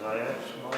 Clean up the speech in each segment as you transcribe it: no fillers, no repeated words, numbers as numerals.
Dajesz? No.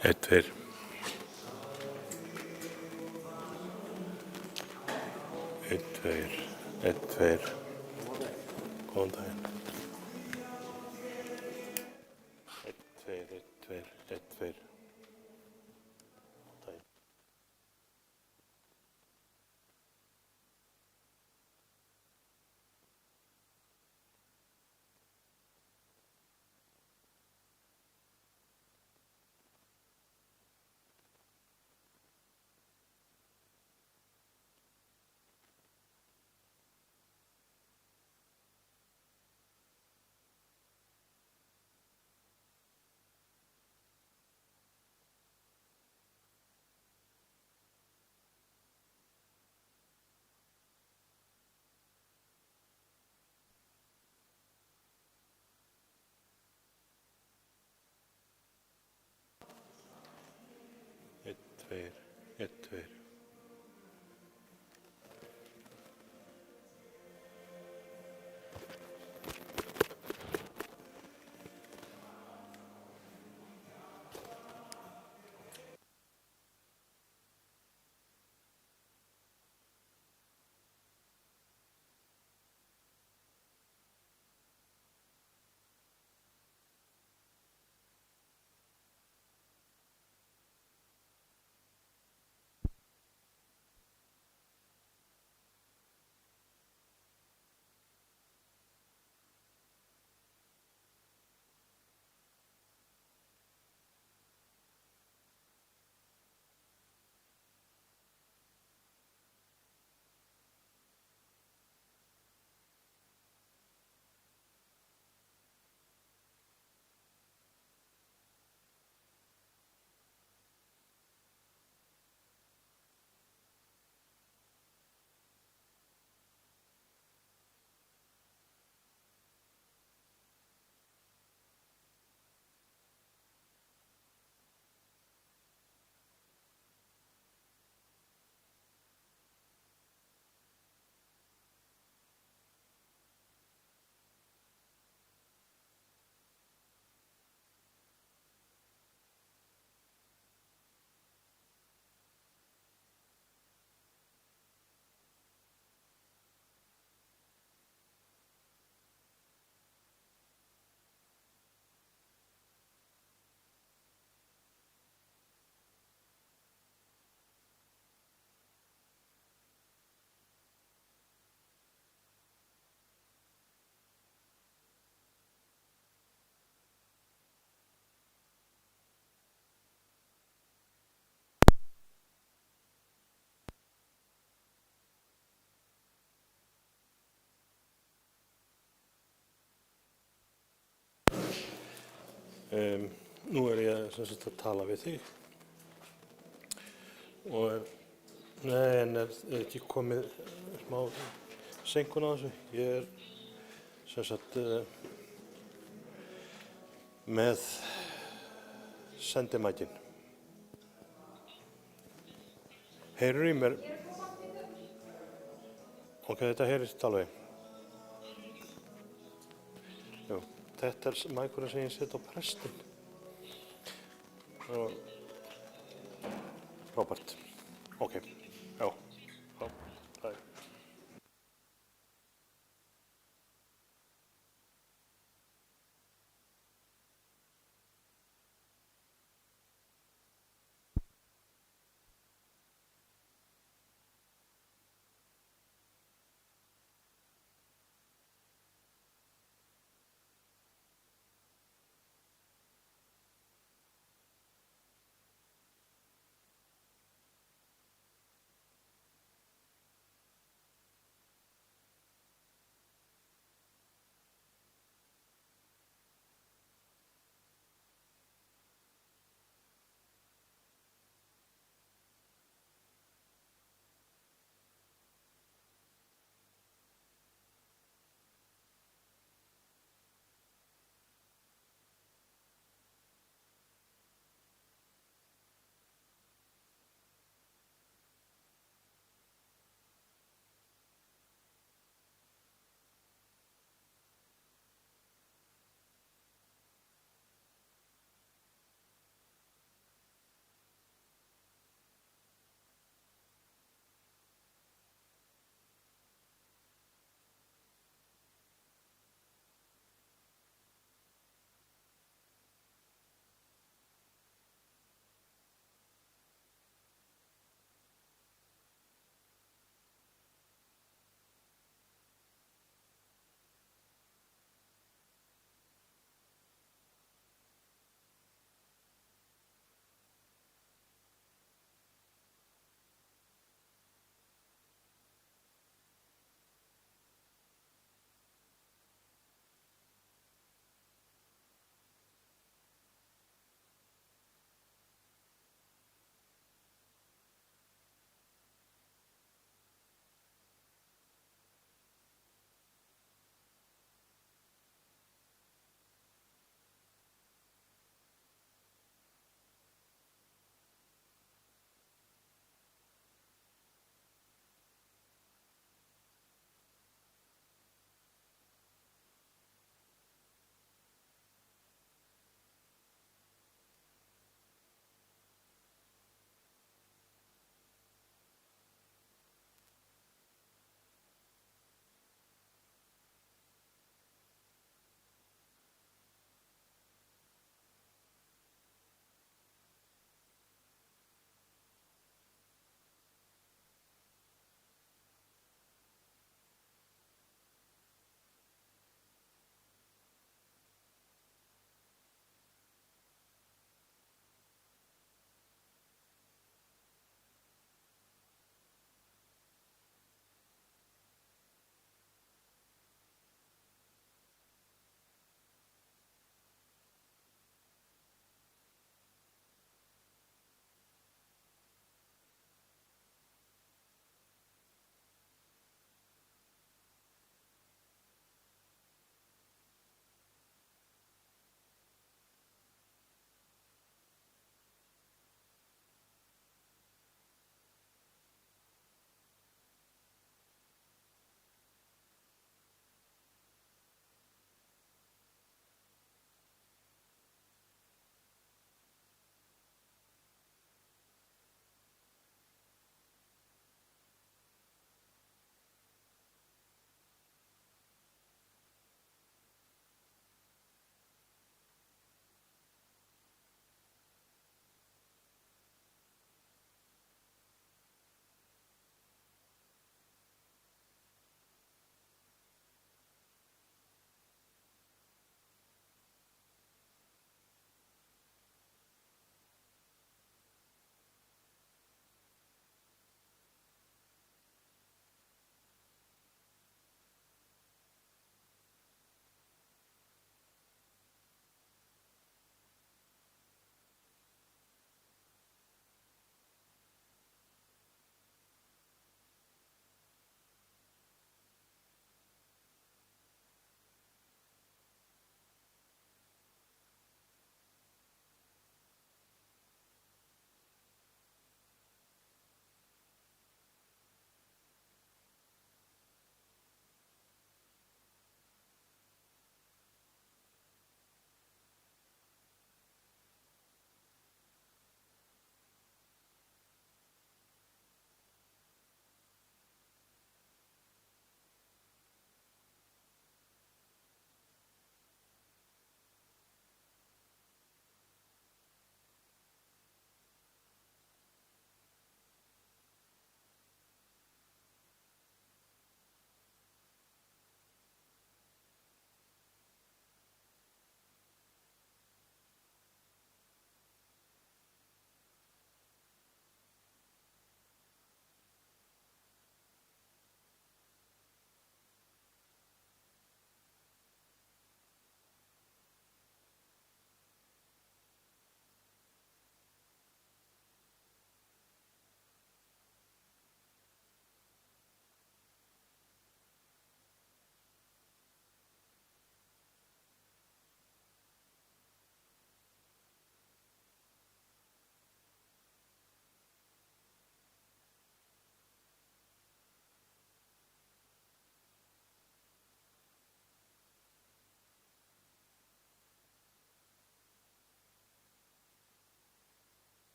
Einn, tveir. Einn, tveir. Einn, tveir. Góðan daginn. Einn, tveir, einn, tveir, einn, tveir. Góðan daginn. Einn, tveir, einn, tveir. Nú ég sem sagt að tala við þig og nei, en er ekki komið smá seinkun á þessu? Ég sem sagt með sendimækin. Heyrðu í mér? Ok, þetta heyrist alveg. Jú, þetta mækurinn sem ég set á prestinn. Robert. Ok, já. Já, það er.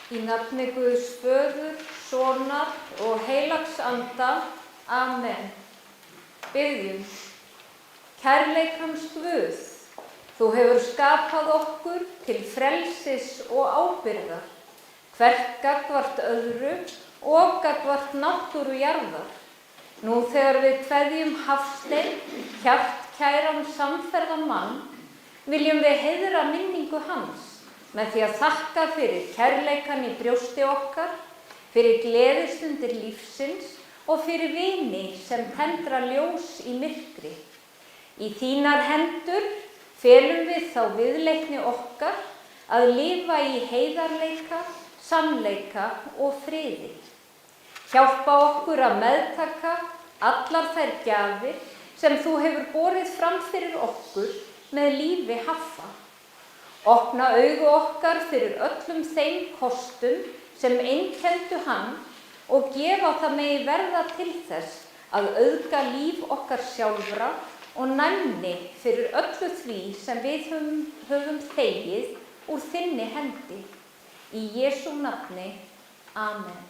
Í nafni Guðs Föður, Sonar og Heilags Anda. Amen. Biðjum. Kærleikans Guð, þú hefur skapað okkur til frelsis og ábyrgðar, hvert gagnvart öðru og gagnvart náttúru jarðar. Nú þegar við kveðjum Hafstein, hjartkæran samferðamann, viljum við heiðra minningu hans með því að þakka fyrir kærleikann í brjósti okkar, fyrir gleðistundir lífsins og fyrir vini sem tendra ljós í myrkri. Í þínar hendur felum við þá viðleitni okkar að lifa í heiðarleika, sannleika og friði. Hjálpa okkur að meðtaka allar þær gjafir sem þú hefur borið fram fyrir okkur með lífi haffa. Opna augu okkar fyrir öllum þeim kostum sem einkenndu hann og gefa það megi verða til þess að auðga líf okkar sjálfra og næmni fyrir öllu því sem við höfum þegið úr þinni hendi. Í Jesú nafni. Amen.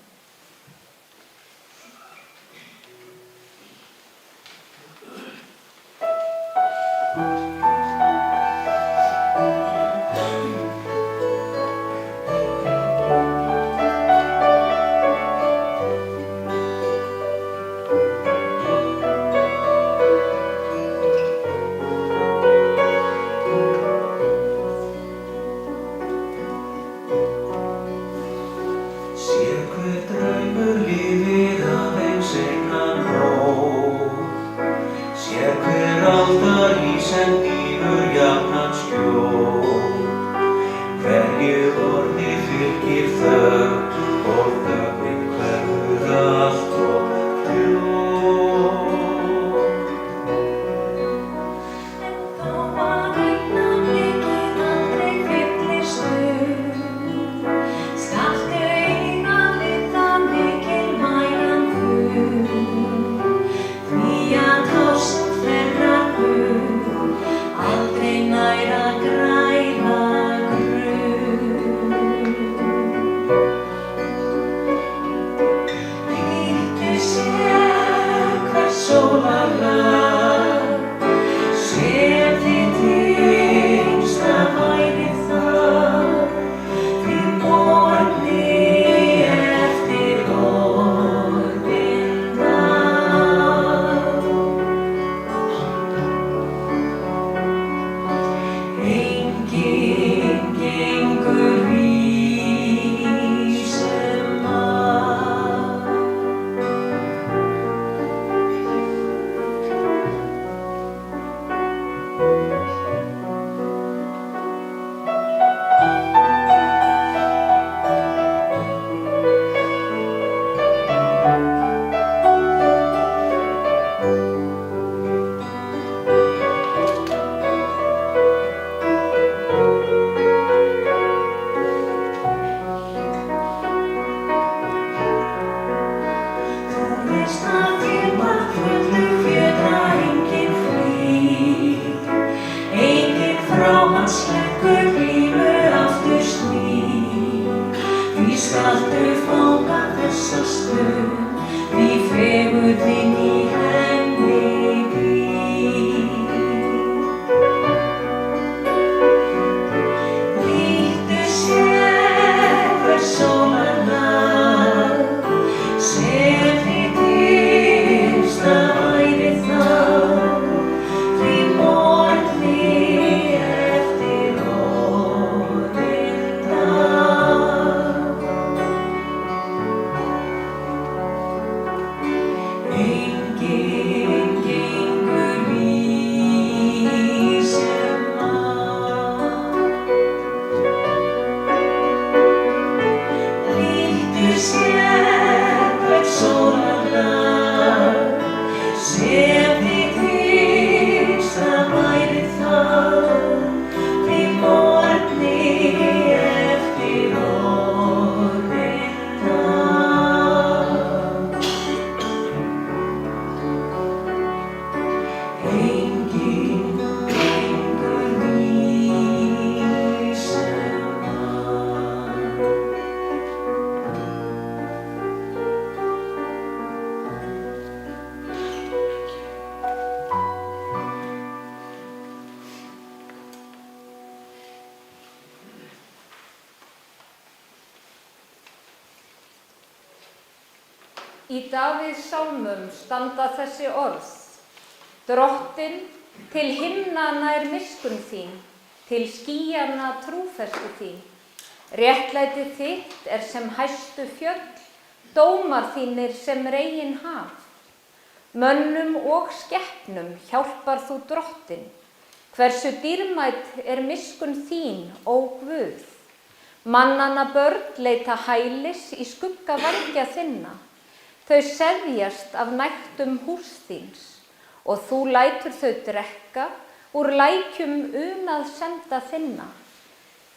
Í Davíðs sálmum standa þessi orð: Drottinn, til himna nær miskunn þín, til skýjanna trúfestu þín. Réttlæti þitt sem hæstu fjöll, dómar þínir sem regin haf. Mönnum og skepnum hjálpar þú Drottinn. Hversu dýrmæt er miskunn þín, ó Guð. Mannanna börn leita hælis í skugga vængja þinna. Þau seðjast af nægtum hús þíns og þú lætur þau drekka úr lækjum unað senda þinna.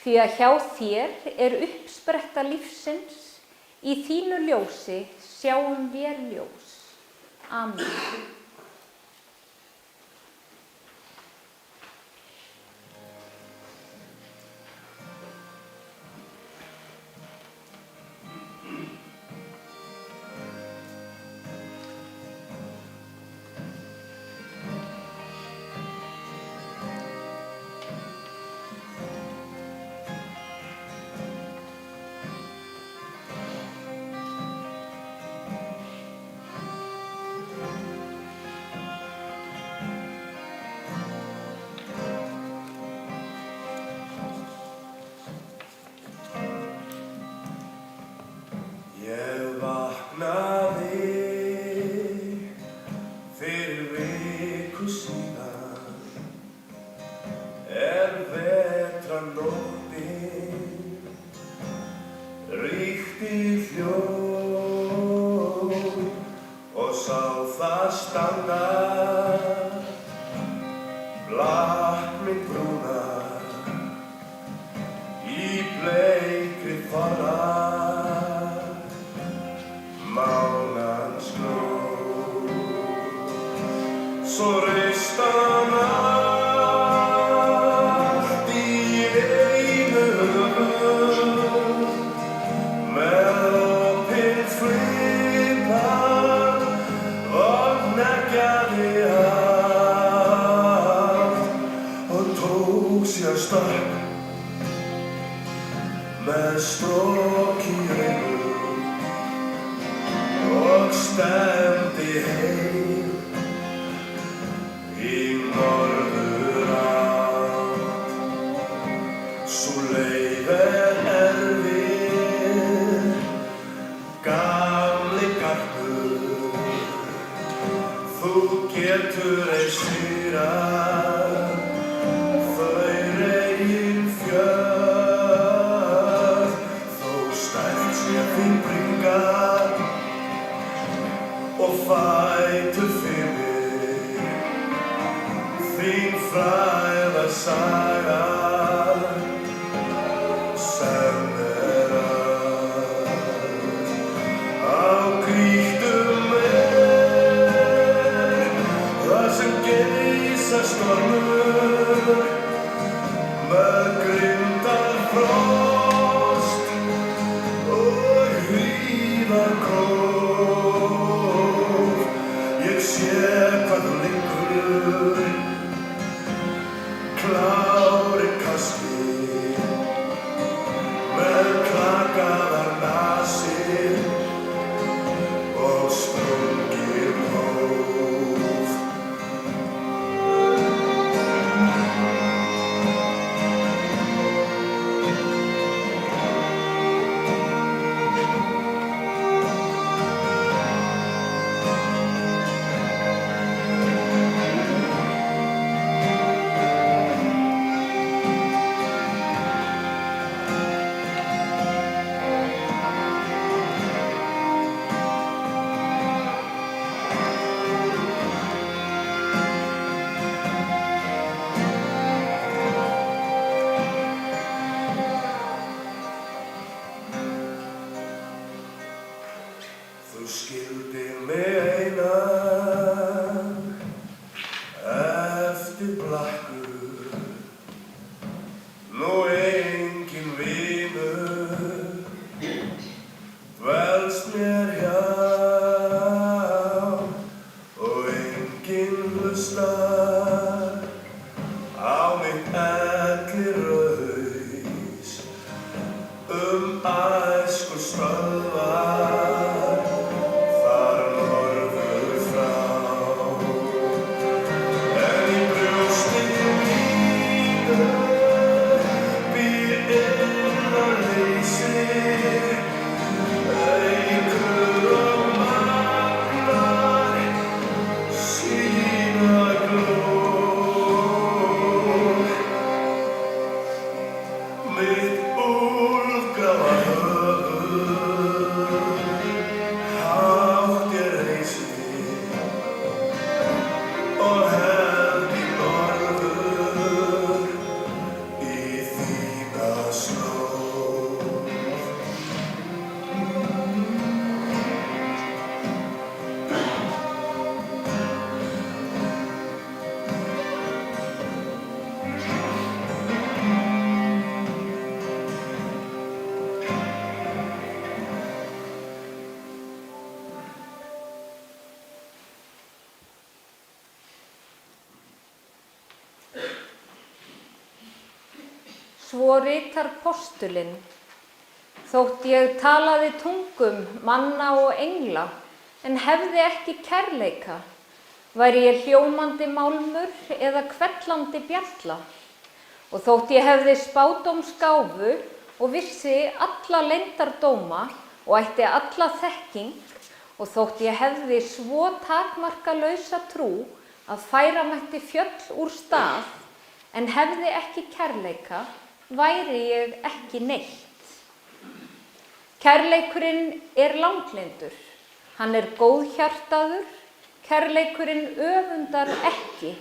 Því að hjá þér er uppspretta lífsins, í þínu ljósi sjáum vér ljós. Amen. Æsku stöðvar þar norður Svo ritar postulinn. Þótt ég talaði tungum manna og engla, en hefði ekki kærleika, væri ég hljómandi málmur eða hvellandi bjalla. Og þótt ég hefði spádómsgáfu og vissi alla leyndardóma og ætti alla þekking, og þótt ég hefði svo takmarkalausa trú að færa mætti fjöll úr stað, en hefði ekki kærleika, væri ég ekki neitt. Kærleikurinn langlyndur, hann góðhjartaður, kærleikurinn öfundar ekki.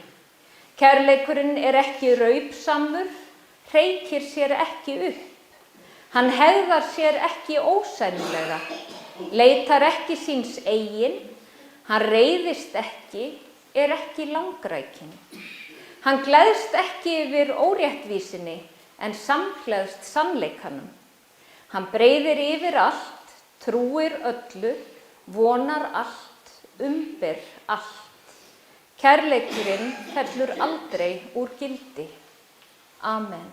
Kærleikurinn ekki raupsamur, hreykir sér ekki upp. Hann hegðar sér ekki ósæmilega, leitar ekki síns eigin, hann reiðist ekki, ekki langrækinn. Hann gleðst ekki yfir óréttvísinni, en samgleðst sannleikanum. Hann breiðir yfir allt, trúir öllu, vonar allt, umber allt. Kærleikurinn fellur aldrei úr gildi. Amen.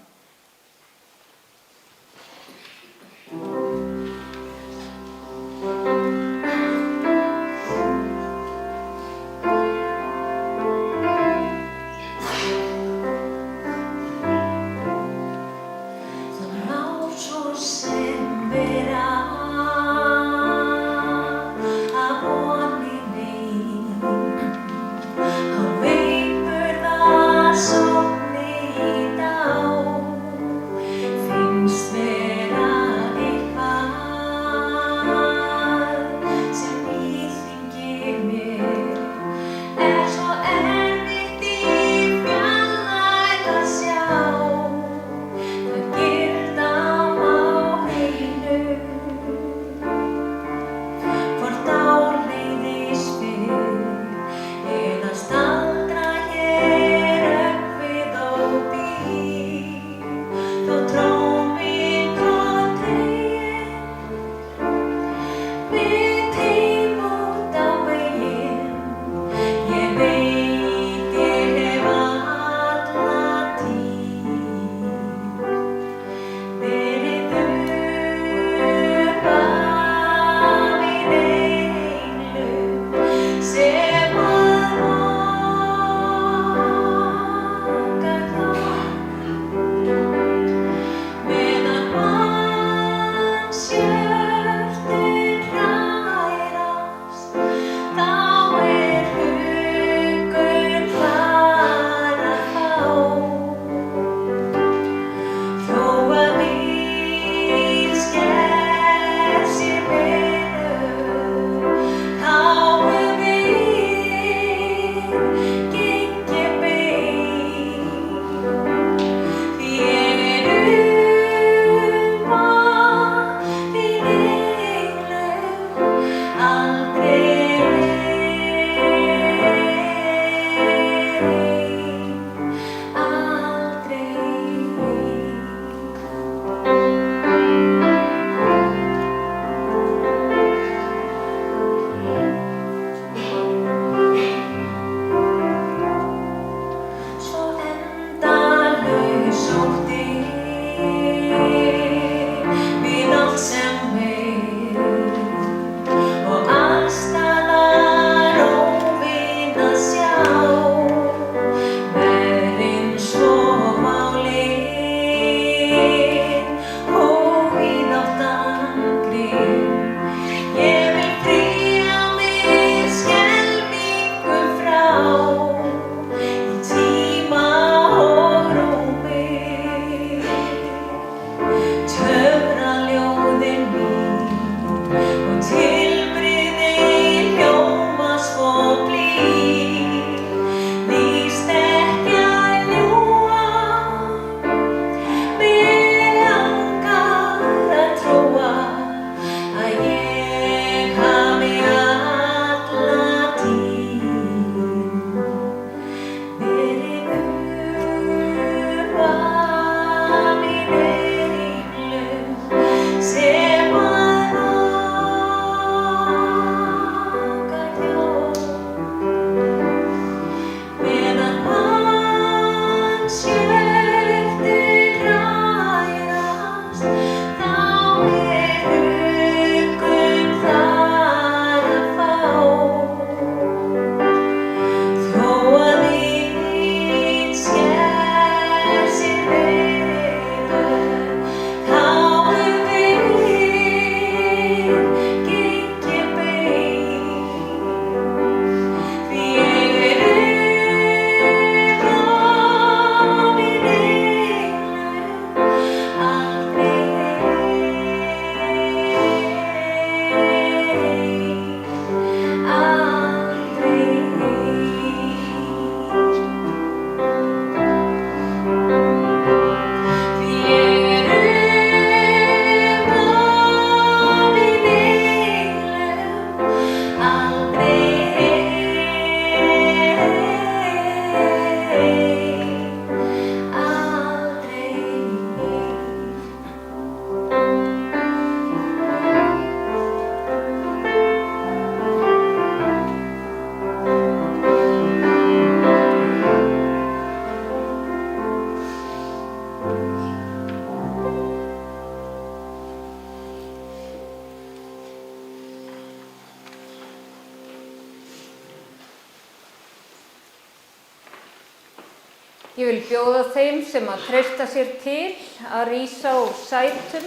Ég vil bjóða þeim sem að treysta sér til að rísa úr sætum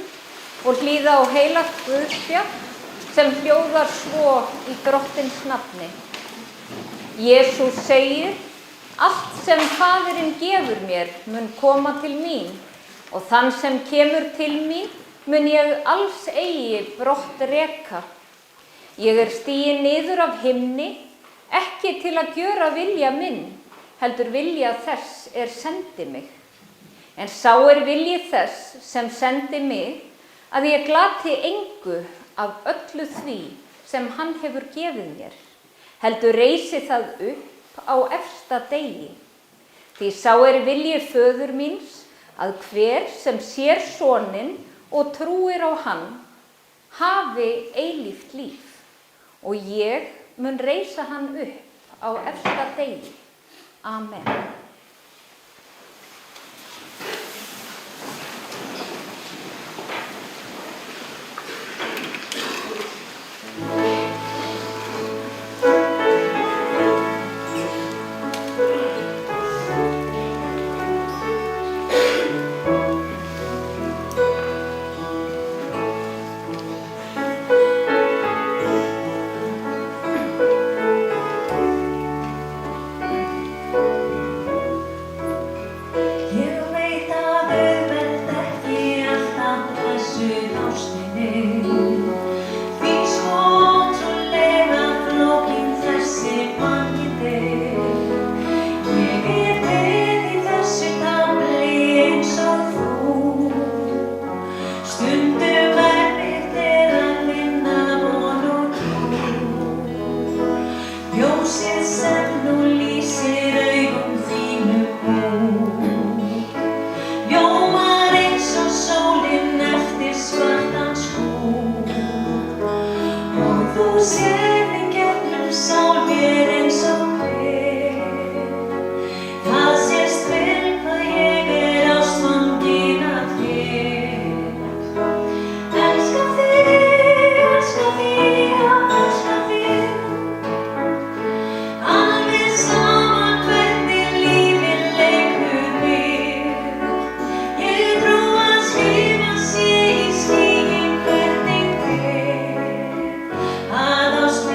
og hlýða á heilagt Guðspjall sem hljóðar svo í Drottins nafni. Jesús segir, allt sem Faðirinn gefur mér mun koma til mín og þann sem kemur til mín mun ég alls eigi brott reka. Ég stiginn niður af himni, ekki til að gjöra vilja minn, heldur vilja þess sendi mig. En sá vilji þess sem sendi mig, að ég glati engu af öllu því sem hann hefur gefið mér, heldur reisi það upp á efsta degi. Því sá vilji föður míns, að hver sem sér soninn og trúir á hann, hafi eilíft líf, og ég mun reisa hann upp á efsta degi. Amen. Að á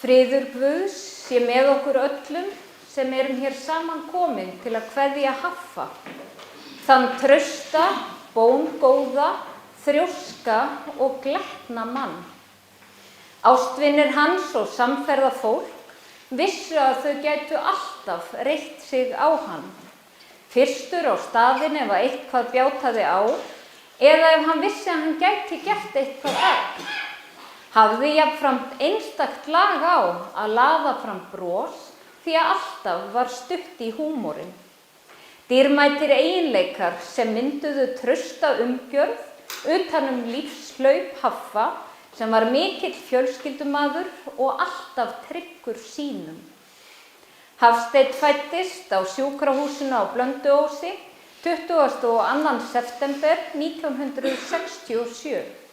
Friður Guðs sé með okkur öllum sem erum hér saman komin til að kveðja Haffa, þann trausta, bóngóða, þrjóska og glettna mann. Ástvinir hans og samferðafólk vissu að þau gætu alltaf reitt sig á hann, fyrstur á staðinn ef eitthvað bjátaði á, eða ef hann vissi að hann gæti gert eitthvað eftir. Hafði jafnframt einstakt lag á að laða fram bros því að alltaf var stutt í húmorinn. Dýrmætir eiginleikar sem mynduðu trausta umgjörð utan lífshlaup Haffa sem var mikill fjölskyldumaður og alltaf tryggur sínum. Hafsteinn fæddist á sjúkrahúsinu á Blönduósi 22. september 1967.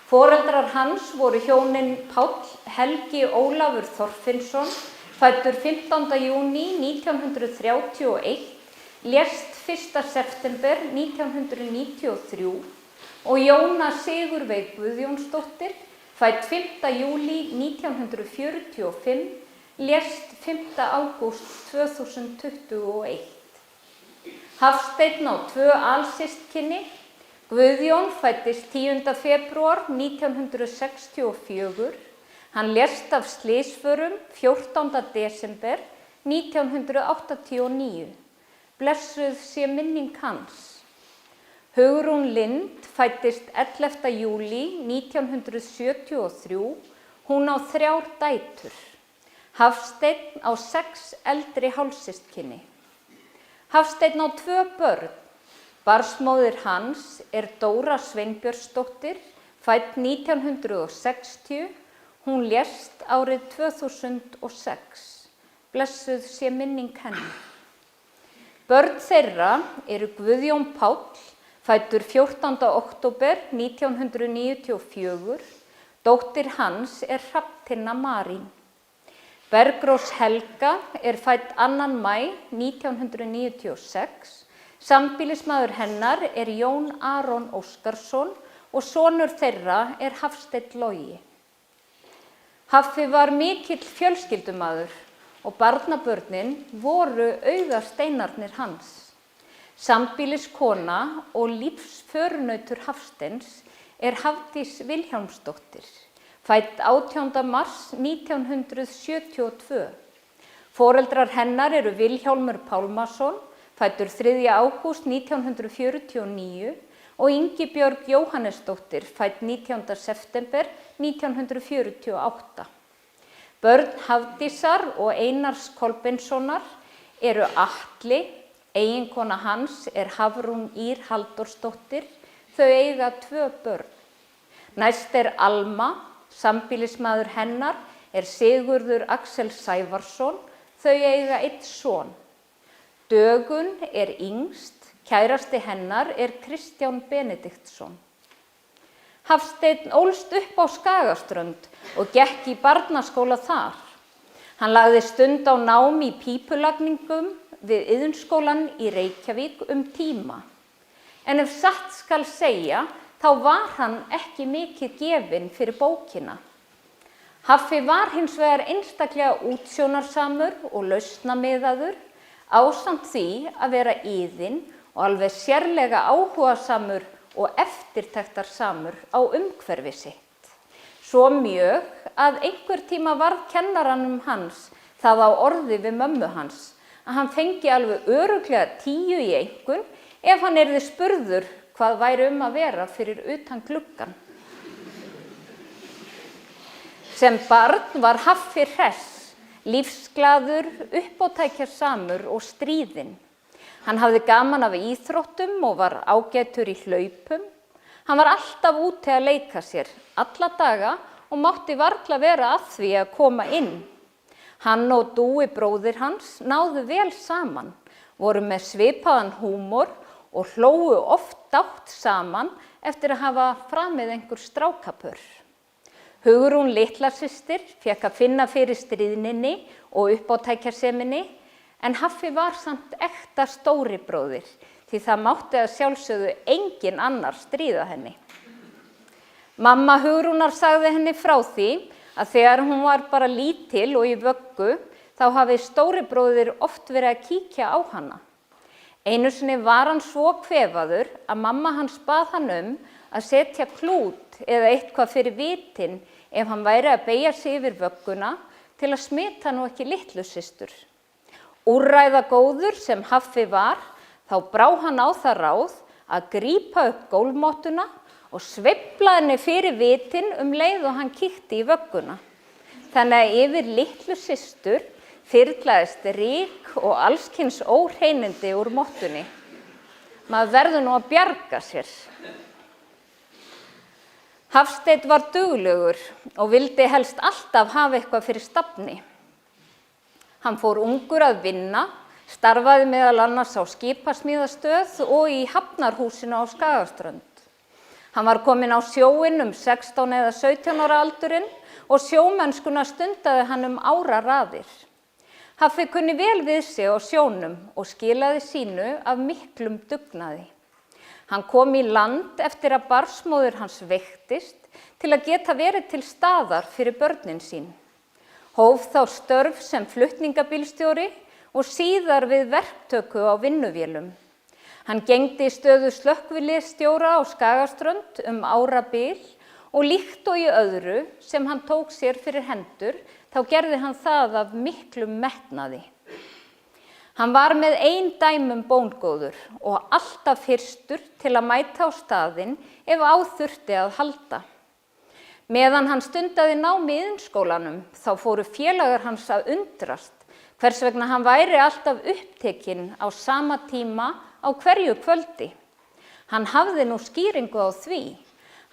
Foreldrar hans voru hjónin Páll Helgi Ólafur Þorfinnsson, fæddur 15. júní 1931, lést 1. september 1993 og Jóna Sigurveig Guðjónsdóttir, fædd 5. júlí 1945, lést 5. ágúst 2021. Hafsteinn á 2 alsystkini. Guðjón fæddist 10. febrúar 1964. Hann lést af slysförum 14. desember 1989. Blessuð sé minning hans. Hugrún Lind fæddist 11. júlí 1973. Hún á 3 dætur. Hafsteinn á 6 eldri hálfsystkini. Hafsteinn á 2 börn. Barnsmóðir hans Dóra Sveinbjörnsdóttir, fædd 1960. Hún lést árið 2006. Blessuð sé minning hennar. Börn þeirra Guðjón Páll, fæddur 14. október 1994. Dóttir hans Hrafntinna Marín. Bergrós Helga fædd 2. maí 1996. Sambýlismaður hennar Jón Aron Óskarsson og sonur þeirra Hafsteinn Logi. Haffi var mikill fjölskyldumaður og barnabörnin voru augasteinarnir hans. Sambýliskona og lífsförunautur Hafsteins Hafdís Vilhjálmsdóttir, fædd 18. mars 1972. Foreldrar hennar Vilhjálmur Pálmason, fæddur 3. ágúst 1949 og Ingibjörg Jóhannesdóttir, fædd 19. september 1948. Börn Hafdísar og Einars Kolbeinssonar Atli, eiginkona hans Hafrún Ýr Halldórsdóttir, þau eiga 2 börn. Næst Alma, sambýlismaður hennar Sigurður Axel Sævarsson, þau eiga 1 son. Dögun yngst, kærasti hennar Kristján Benediktsson. Hafsteinn ólst upp á Skagaströnd og gekk í barnaskóla þar. Hann lagði stund á nám í pípulagningum við Iðnskólann í Reykjavík tíma. En ef satt skal segja, þá var hann ekki mikið gefinn fyrir bókina. Haffi var hins vegar einstaklega útsjónarsamur og lausnamiðaður, ásamt því að vera iðinn og alveg sérlega áhugasamur og eftirtektarsamur á umhverfi sitt. Svo mjög að einhver tíma varð kennaranum hans það á orði við mömmu hans að hann fengi alveg örugglega 10 í einkunn ef hann yrði spurður hvað væri að vera fyrir utan gluggann. Sem barn var Haffi hress, lífsglaður, uppátækjasamur og stríðinn. Hann hafði gaman af íþróttum og var ágætur í hlaupum. Hann var alltaf úti að leika sér, alla daga og mátti varla vera að því að koma inn. Hann og Dúi bróðir hans náðu vel saman, voru með svipaðan húmor og hlógu oft dátt saman eftir að hafa framið einhver strákapör. Hugrún litlasystir fékk að finna fyrir stríðninni og uppátækjarseminni, en Haffi var samt ekta stóri bróðir, því það mátti að sjálfsögðu engin annar stríða henni. Mamma Hugrúnar sagði henni frá því að þegar hún var bara lítil og í vöggu, þá hafi stóri bróðir oft verið að kíkja á hana. Einu sinni var hann svo kvefaður að mamma hans bað hann að setja klút eða eitthvað fyrir vitin ef hann væri að beygja sig yfir vögguna til að smita nú ekki litlu systur. Úrræðagóður sem Haffi var, þá brá hann á það ráð að grípa upp gólfmottuna og sveifla henni fyrir vitin leið og hann kíkti í vögguna. Þannig að yfir litlu systur þyrlaðist ryk og allskyns óhreinindi úr mottunni. Maður verður nú að bjarga sér. Hafsteinn var duglegur og vildi helst alltaf hafa eitthvað fyrir stafni. Hann fór ungur að vinna, starfaði meðal annars á skipasmíðastöð og í hafnarhúsinu á Skagaströnd. Hann var kominn á sjóinn 16 eða 17 ára aldurinn og sjómennskuna stundaði hann áraraðir. Haffi kunni vel við sig á sjónum og skilaði sínu af miklum dugnaði. Hann kom í land eftir að barnsmóðir hans veiktist til að geta verið til staðar fyrir börnin sín. Hóf þá störf sem flutningabílstjóri og síðar við verktöku á vinnuvélum. Hann gegndi stöðu slökkviliðsstjóra á Skagaströnd árabil og líkt og í öðru sem hann tók sér fyrir hendur, þá gerði hann það af miklum metnaði. Hann var með eindæmum bóngóður og alltaf fyrstur til að mæta á staðinn ef á þurfti að halda. Meðan hann stundaði nám í iðnskólanum, þá fóru félagar hans að undrast hvers vegna hann væri alltaf upptekinn á sama tíma á hverju kvöldi. Hann hafði nú skýringu á því.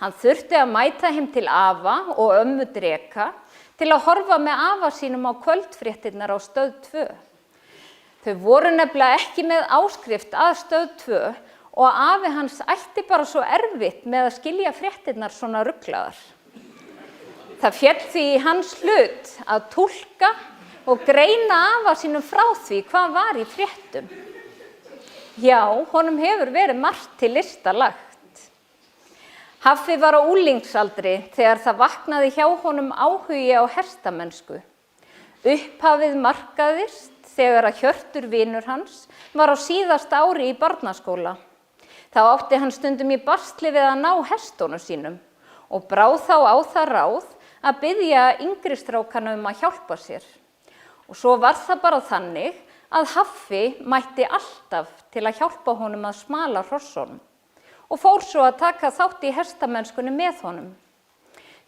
Hann þurfti að mæta heim til afa og ömmu Dreka til að horfa með afa sínum á kvöldfréttirnar á Stöð 2. Þau voru nefnilega ekki með áskrift að Stöð 2 og afi hans ætti bara svo erfitt með að skilja fréttirnar svona ruglaðar. Það féll því í hans hlut að túlka og greina afa sínum frá því hvað var í fréttum. Já, honum hefur verið margt til lista lagt. Haffi var á unglingsaldri þegar það vaknaði hjá honum áhugi á hestamennsku. Upphafið markaðist þegar að Hjörtur vinur hans var á síðasta ári í barnaskóla. Þá átti hann stundum í basli við að ná hestunum sínum og brá þá á það ráð að biðja yngri strákana að hjálpa sér. Og svo var það bara þannig að Haffi mætti alltaf til að hjálpa honum að smala hrossunum og fór svo að taka þátt í hestamennskunni með honum.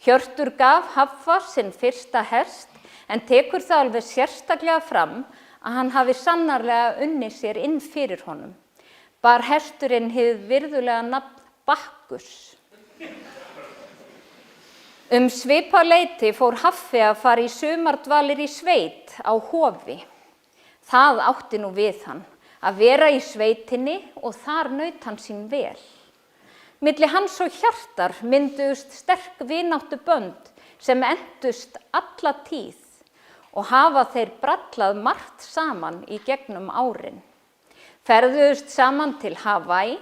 Hjörtur gaf Haffa sinn fyrsta hest en tekur það alveg sérstaklega fram að hann hafi sannarlega unnið sér inn fyrir honum. Bar hesturinn hið virðulega nafn Bakkus. Svipað leyti fór Haffi að fara í sumardvalir í sveit á Hofi. Það átti nú við hann, að vera í sveitinni og þar naut hann sín vel. Milli hans og Hjartar mynduðust sterk vináttubönd sem entust alla tíð og hafa þeir brallað margt saman í gegnum árin. Ferðuðust saman til Hawaii,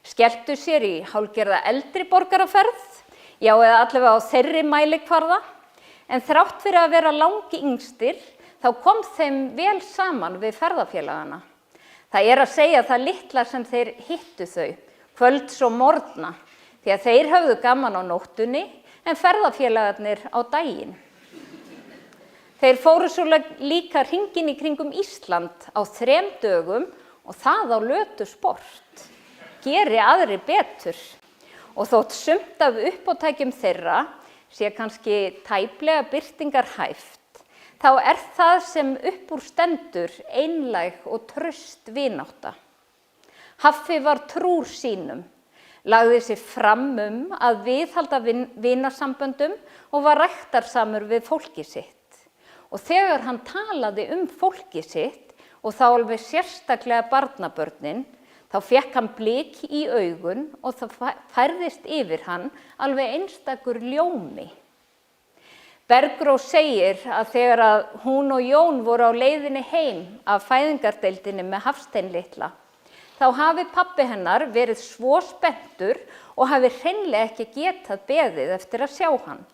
skelltu sér í hálfgerða eldri borgaraferð, já eða allavega á þeirri mælikvarða, en þrátt fyrir að vera langi yngstir, þá kom þeim vel saman við ferðafélagana. Það að segja það litla sem þeir hittu þau, kvölds og morgna, því að þeir höfðu gaman á nóttunni en ferðafélagarnir á daginn. Þeir fóru svo líka hringinn í kringum Ísland á 3 dögum og það á lötu sport. Geri aðri betur. Og þótt sumt af uppátækjum þeirra sé kannski tæplega birtingarhæft, þá það sem upp úr stendur einlæg og traust vinátta. Haffi var trúr sínum, lagði sig fram að viðhalda vinasamböndum og var ræktarsamur við fólkið sitt. Og þegar hann talaði fólkið sitt og þá alveg sérstaklega barnabörnin, þá fékk hann blik í augun og það færðist yfir hann alveg einstakur ljómi. Bergrós segir að þegar að hún og Jón voru á leiðinni heim af fæðingardeildinni með Hafstein litla, þá hafi pabbi hennar verið svo spenntur og hafi hreinlega ekki getað beðið eftir að sjá hann.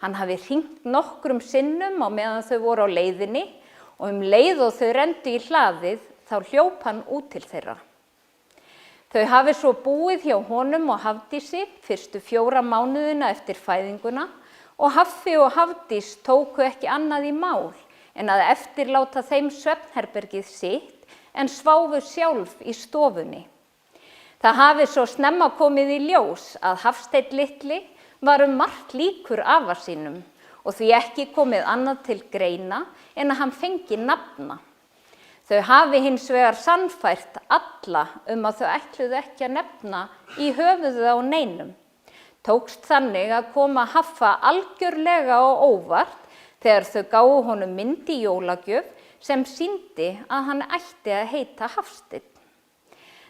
Hann hafi hringt nokkrum sinnum á meðan þau voru á leiðinni og leið og þau renndu í hlaðið þá hljóp hann út til þeirra. Þau hafi svo búið hjá honum og Hafdísi fyrstu 4 mánuðina eftir fæðinguna og Haffi og Hafdís tóku ekki annað í mál en að eftirláta þeim svefnherbergið sitt en sváfu sjálf í stofunni. Það hafi svo snemma komið í ljós að Hafsteinn litli var margt líkur afa sínum og því ekki komið annað til greina en að hann fengi nafna. Þau hafi hins vegar sannfært alla að þau ætluðu ekki að nefna í höfuðið á neinum. Tókst þannig að koma Haffa algjörlega á óvart þegar þau gáfu honum mynd í jólagjöf sem sýndi að hann ætti að heita Hafsteinn.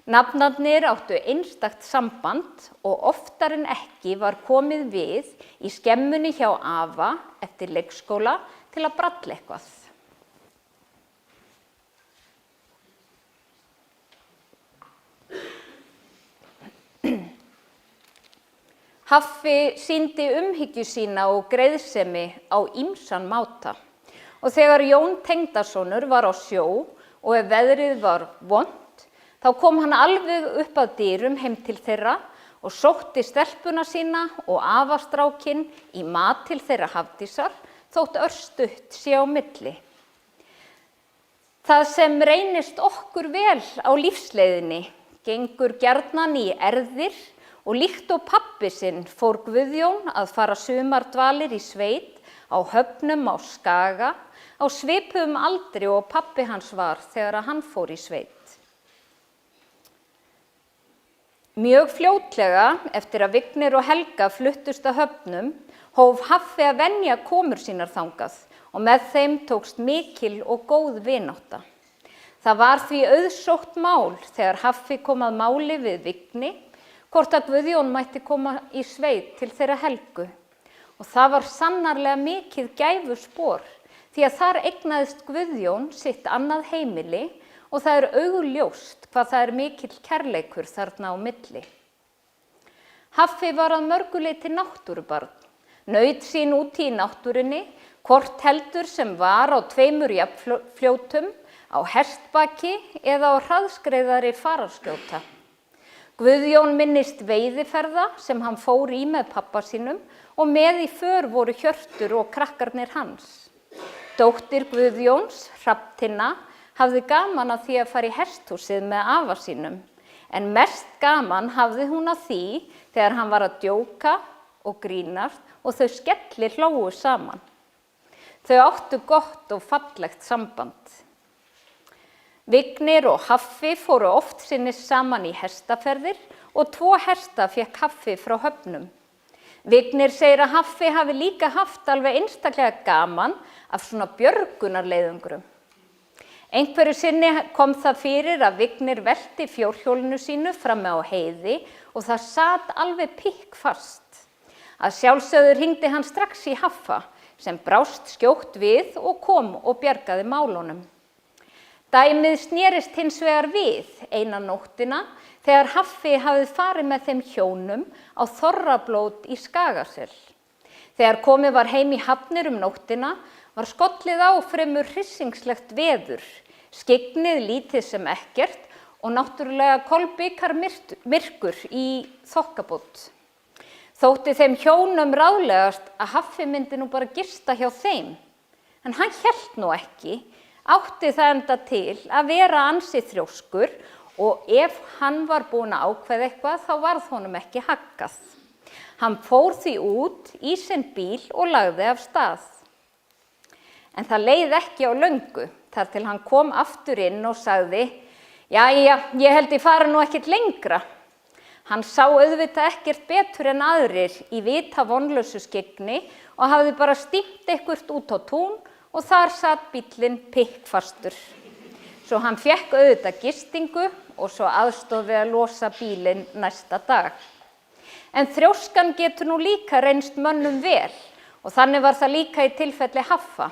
Nafnarnir áttu einstakt samband og oftar en ekki var komið við í skemmunni hjá afa eftir leikskóla til að bralla eitthvað. Haffi sýndi umhyggju sína og greiðsemi á ýmsan máta og þegar Jón tengdasonur var á sjó og ef veðrið var vont, þá kom hann alveg upp að dyrum heim til þeirra og sótti stelpuna sína og afastrákinn í mat til þeirra Hafdísar þótt örstutt sé á milli. Það sem reynist okkur vel á lífsleiðinni gengur gjarnan í erfðir og líkt og pabbi sinn fór Guðjón að fara sumardvalir í sveit á höfnum á Skaga á svipuðum aldri og pabbi hans var þegar hann fór í sveit. Mjög fljótlega eftir að Vignir og Helga fluttust að höfnum hóf Haffi að venja komur sínar þangað og með þeim tókst mikil og góð vinátta. Það var því auðsótt mál þegar Haffi kom að máli við Vigni hvort að Guðjón mætti koma í sveit til þeirra Helgu og það var sannarlega mikið gæfuspor því að þar eignaðist Guðjón sitt annað heimili og það augljóst hvað það mikill kærleikur þarna á milli. Haffi var að mörgu leyti náttúrubarn, naut sín úti í náttúrunni, hvort heldur sem var á 2 jafnfljótum, á hestbaki eða á hraðskreiðari fararskjóta. Guðjón minnist veiðiferða sem hann fór í með pabba sínum og með í för voru Hjörtur og krakkarnir hans. Dóttir Guðjóns, Hrafntinna, hafði gaman að því að fara í hesthúsið með afa sínum, en mest gaman hafði hún að því þegar hann var að djóka og grínast og þau skelli hlógu saman. Þau áttu gott og fallegt samband. Vignir og Haffi fóru oft sinnis saman í hestaferðir og 2 hesta fékk Haffi frá höfnum. Vignir segir að Haffi hafi líka haft alveg einstaklega gaman af svona björgunarleiðungrum. Einhverju sinni kom það fyrir að Vignir velti fjórhjólinu sínu frammi á heiði og það sat alveg pikkfast. Að sjálfsögðu hringdi hann strax í Haffa sem brást skjótt við og kom og bjargaði málunum. Dæmið snerist hins vegar við eina nóttina þegar Haffi hafði farið með þeim hjónum á Þorrablót í Skagasel. Þegar komið var heim í Hafnir nóttina var skollið á fremur hryssingslegt veður, skyggni lítið sem ekkert og náttúrulega kolbikar myrkur í þokkabót. Þótti þeim hjónum ráðlegast að Haffi myndi nú bara gista hjá þeim, en hann hélt nú ekki, átti það enda til að vera ansi þrjóskur og ef hann var búinn að ákveða eitthvað þá varð honum ekki haggað. Hann fór því út í sinn bíl og lagði af stað. En það leið ekki á löngu þar til hann kom aftur inn og sagði: "Jæja, ég held ég fari nú ekkert lengra." Hann sá auðvitað ekkert betur en aðrir í vita vonlausu skyggni og hafði bara stímt eitthvert út á tún og þar sat bíllinn pikkfastur. Svo hann fékk auðvitað gistingu og svo aðstoð við að losa bílinn næsta dag. En þrjóskan getur nú líka reynst mönnum vel og þannig var það líka í tilfelli Haffa,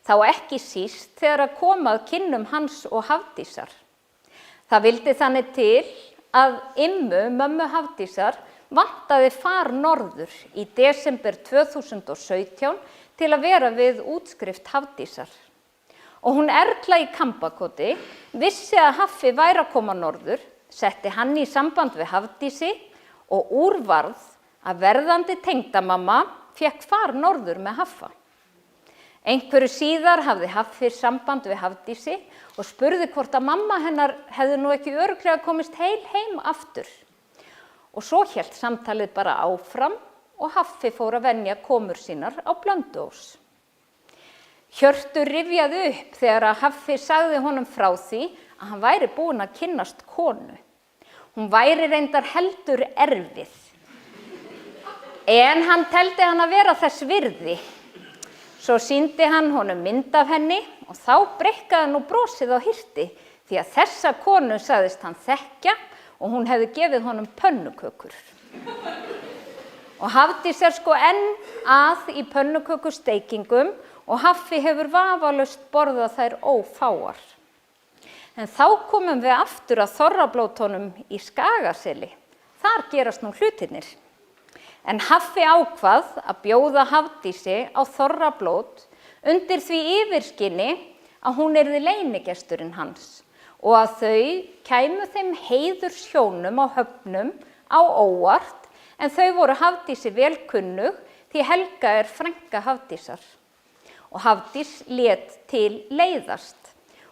þá ekki síst þegar að koma að kynnum hans og Hafdísar. Það vildi þannig til að Immu, mömmu Hafdísar, vantaði far norður í desember 2017 til að vera við útskrift Hafdísar. Og hún Erla í Kambakoti vissi að Haffi væri að koma norður, setti hann í samband við Hafdísi og úr varð að verðandi tengdamamma fékk far norður með Haffa. Einhverju síðar hafði Haffi samband við Hafdísi og spurði hvort að mamma hennar hefði nú ekki örugglega komist heim aftur. Og svo hélt samtalið bara áfram og Haffi fór að venja komur sínar á Blönduós. Hjörtur rifjaði upp þegar að Haffi sagði honum frá því að hann væri búinn að kynnast konu. Hún væri reyndar heldur erfið, en hann teldi hann að vera þess virði. Svo sýndi hann honum mynd af henni og þá breikkaði nú brosið á hirti því að þessa konu sagðist hann þekkja og hún hefði gefið honum pönnukökur. Og Hafdís sko enn að í pönnukökusteikingum og Haffi hefur vafalaust borðað þær ófáar. En þá komum við aftur að þorrablótunum í Skagaseli. Þar gerast nú hlutirnir. En Haffi ákvað að bjóða Hafdísi á þorrablót undir því yfirskinni að hún yrði leynigesturinn hans og að þau kæmu þeim heiðurshjónum á höfnum á óvart en þau voru Hafdísi vel kunnug því Helga frænka Hafdísar. Og Hafdís lét til leiðast.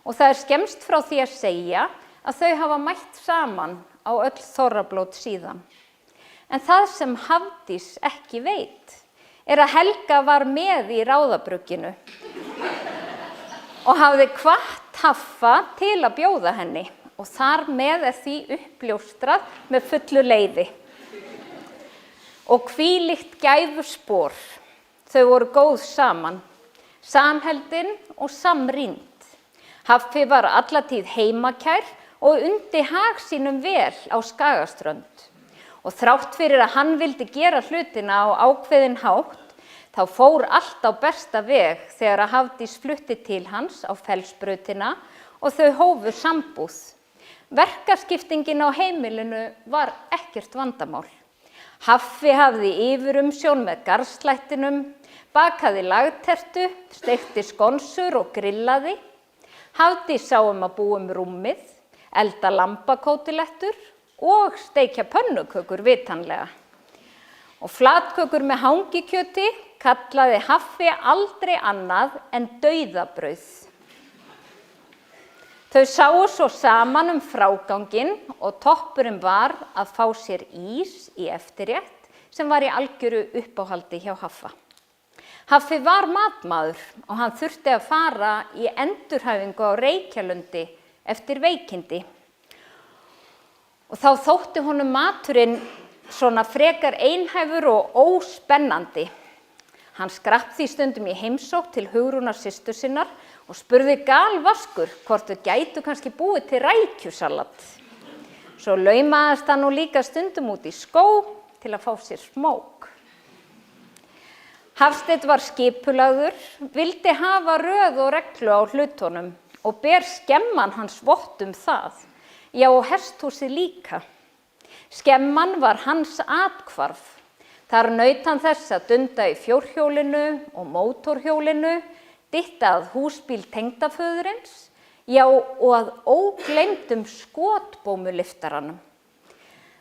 Og það skemmst frá því að segja að þau hafa mætt saman á öll þorrablót síðan. En það sem Hafdís ekki veit að Helga var með í ráðabrugginu og hafði hvatt Haffa til að bjóða henni og þar með því uppljóstrað með fullu leyfi. Og hvílíkt gæfuspor, þau voru góð saman. Samheldin og samrýnd. Haffi var alla tíð heimakær og undi hag sínum vel á Skagaströnd. Og þrátt fyrir að hann vildi gera hlutina á ákveðinn hátt, þá fór allt á besta veg þegar að Hafdís flutti til hans á Fellsbrautina og þau hófu sambúð. Verkaskiptingin á heimilinu var ekkert vandamál. Haffi hafði yfirumsjón með garðslættinum, bakaði lagtertu, steikti skonsur og grillaði. Hafdís sá að búa rúmið, elda lambakótilettur og steikja pönnukökur vitanlega. Og flatkökur með hangikjöti kallaði Haffi aldrei annað en dauðabrauð. Þau sáu svo saman fráganginn og toppurinn var að fá sér ís í eftirrétt sem var í algjöru uppáhaldi hjá Haffa. Haffi var matmaður og hann þurfti að fara í endurhæfingu á Reykjalundi eftir veikindi. Og þá þótti honum maturinn svona frekar einhæfur og óspennandi. Hann skrapp því stundum í heimsókn til Hugrúnar systur sinnar og spurði galvaskur hvort þau gætu kannski búið til rækjusalat. Svo laumaðist hann nú líka stundum út í skó til að fá sér smók. Hafsteinn var skipulagður, vildi hafa röð og reglu á hlutunum og ber skemman hans vott það. Já, og hesthúsið líka. Skemman var hans athvarf. Þar naut hann þess að dunda í fjórhjólinu og mótorhjólinu, dytta að húsbíl tengdaföðurins, já, og að ógleymdum skotbómuliftaranum.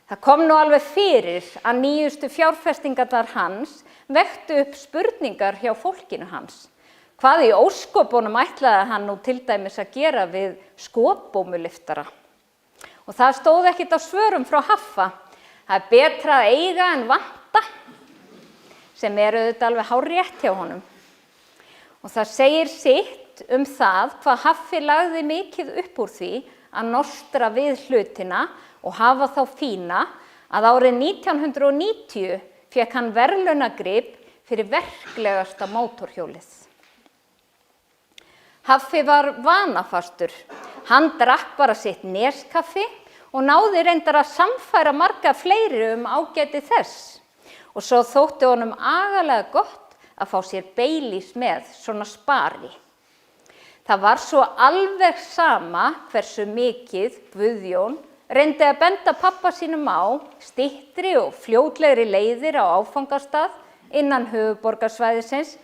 Það kom nú alveg fyrir að nýjustu fjárfestingarnar hans vektu upp spurningar hjá fólkinu hans. Hvað í ósköpunum ætlaði hann nú til dæmis að gera við skotbómuliftara? Og það stóð ekkert á svörum frá Haffa. Það betra að eiga en vanta, sem auðvitað alveg hárrétt hjá honum. Og það segir sitt það hvað Haffi lagði mikið upp úr því að nostra við hlutina og hafa þá fína að árið 1990 fékk hann verðlaunagrip fyrir verklegasta mótorhjólið. Haffi var vanafastur. Hann drakk bara sitt neskaffi og náði reyndar að samfæra marga fleiri ágæti þess. Og svo þótti honum agalega gott að fá sér Baileys með svona spari. Það var svo alveg sama hversu mikið Guðjón reyndi að benda pabba sínum á styttri og fljótlegri leiðir á áfangastað innan höfuðborgarsvæðisins.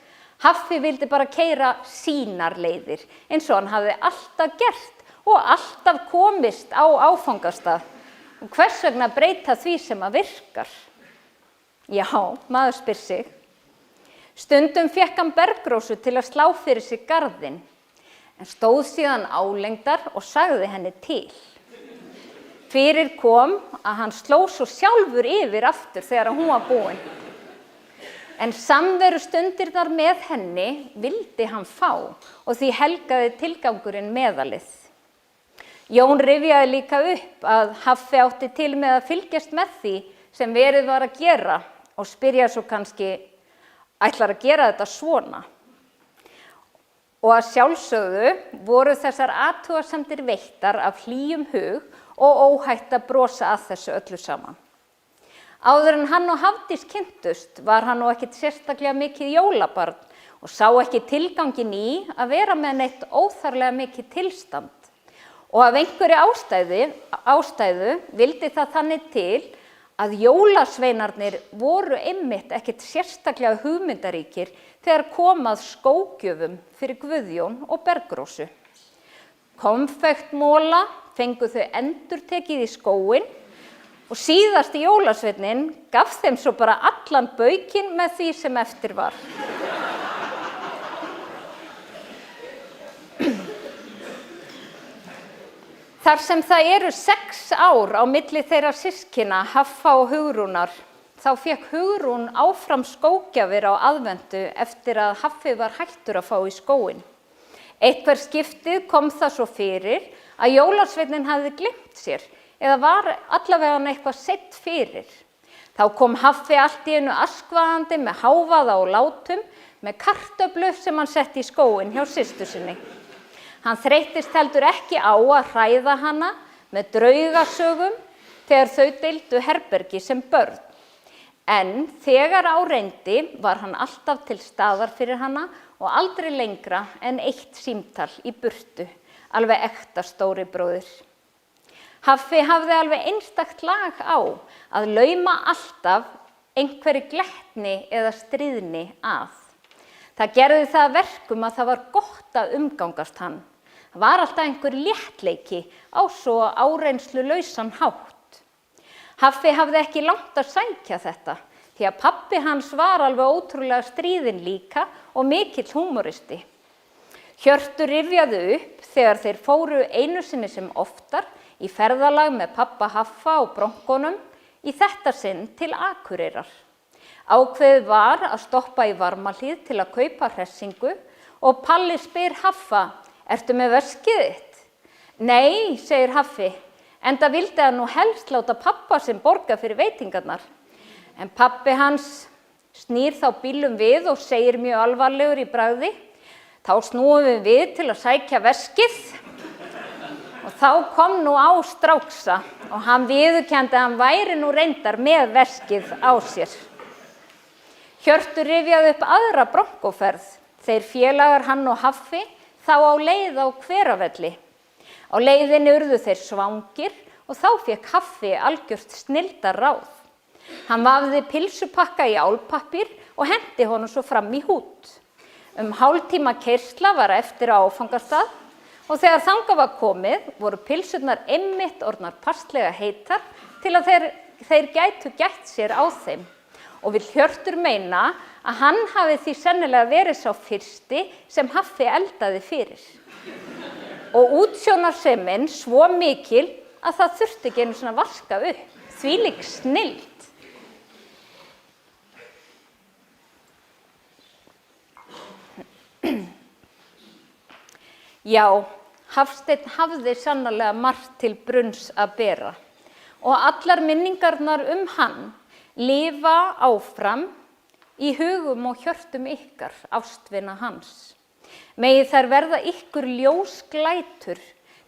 Haffi vildi bara keyra sínar leiðir eins og hann hafði alltaf gert og alltaf komist á áfangastað. Og hvers vegna breyta því sem að virkar? Já, maður spyr sig. Stundum fékk hann Bergrósu til að slá fyrir sig garðinn, en stóð síðan álengdar og sagði henni til. Fyrir kom að hann sló svo sjálfur yfir aftur þegar hún var búin. En samveru stundirnar með henni vildi hann fá og því helgaði tilgangurinn meðalið. Jón rifjaði líka upp að Haffi átti til með að fylgjast með því sem verið var að gera og spyrja svo kannski, ætlar að gera þetta svona? Og að sjálfsögðu voru þessar athugasemdir veittar af hlýjum hug og óhætt að brosa að þessu öllu saman. Áður en hann og Hafdís kynntust var hann nú ekkert sérstaklega mikið jólabarn og sá ekki tilganginn í að vera með neitt óþarflega mikið tilstand. Og af einhverju ástæðu vildi það þannig til að jólasveinarnir voru einmitt ekkert sérstaklega hugmyndaríkir þegar kom að skógjöfum fyrir Guðjón og Bergrósu. Konfektmola fengu þau endurtekið í skóinn og síðasti jólasveinninn gaf þeim svo bara allan baukinn með því sem eftir var. Þar sem það eru 6 ár á milli þeirra systkina, Haffa og Hugrúnar, þá fékk Hugrún áfram skógjafir á aðventu eftir að Haffi var hættur að fá í skóinn. Eitthvað skiptið kom það svo fyrir að jólasveinn hafði gleymt sér eða var allavega eitthvað seitt fyrir. Þá kom Haffi allt í einu askvaðandi með hávaða og látum með kartöflu sem hann setti í skóinn hjá systur sinni. Hann þreyttist heldur ekki á að hræða hana með draugasögum þegar þau deildu herbergi sem börn. En þegar á reyndi var hann alltaf til staðar fyrir hana og aldrei lengra en 1 símtal í burtu, alveg ekta stóri bróðir. Haffi hafði alveg einstakt lag á að lauma alltaf einhverri glettni eða stríðni að. Það gerði það að verkum að það var gott að umgangast hann. Það var alltaf einhver léttleiki á svo áreynslulausan hátt. Haffi hafði ekki langt að sækja þetta, því að pabbi hans var alveg ótrúlega stríðinn líka og mikill húmoristi. Hjörtur rifjaði upp þegar þeir fóru einu sinni sem oftar í ferðalag með pabba Haffa og bronkonum, í þetta sinn til Akureyrar. Ákveðið var að stoppa í Varmahlíð til að kaupa hressingu og Palli spyr Haffa, ertu með veskið þitt? Nei, segir Haffi, enda vildi hann nú helst láta pabba sem borga fyrir veitingarnar. En pabbi hans snýr þá bílum við og segir mjög alvarlegur í bragði, þá snúum við til að sækja veskið. Og þá kom nú á stráksa og hann viðurkenndi að hann væri nú reyndar með veskið á sér. Hjörtur rifjaði upp aðra bronkóferð, þeir félagar hann og Haffi, þá á leið á Hveravelli. Á leiðinni urðu þeir svangir og þá fékk Haffi algjört snilldarráð. Hann vafði pylsupakka í álpappír og henti honum svo fram í hút. Hálftíma keyrsla var eftir á áfangastað og þegar þangað var komið voru pylsurnar einmitt orðnar passlega heitar til að þeir gætu gætt sér á þeim. Og vill Hjörtur meina að hann hafi því sennilega verið sá fyrsti sem Haffi eldaði fyrir. Og útsjónarsemin svo mikil að það þurfti ekki einu svona vaska upp, þvílík snilld. Já, Hafsteinn hafði sannarlega margt til brunns að bera og allar minningarnar hann lifa áfram í hugum og hjörtum ykkar, ástvina hans. Megi þær verða ykkur ljósglætur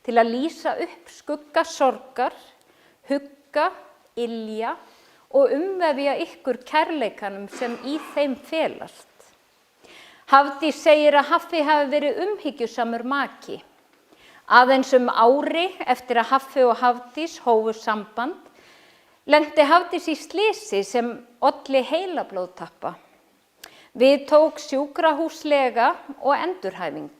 til að lýsa upp skugga sorgar, hugga, ylja og umvefja ykkur kærleikanum sem í þeim felast. Hafdís segir að Haffi hafi verið umhyggjusamur maki. Aðeins ári eftir að Haffi og Hafdís hófu samband, lenti Hafdís í slysi sem olli heilablóðtappa. Við tók sjúkrahúslega og endurhæfing.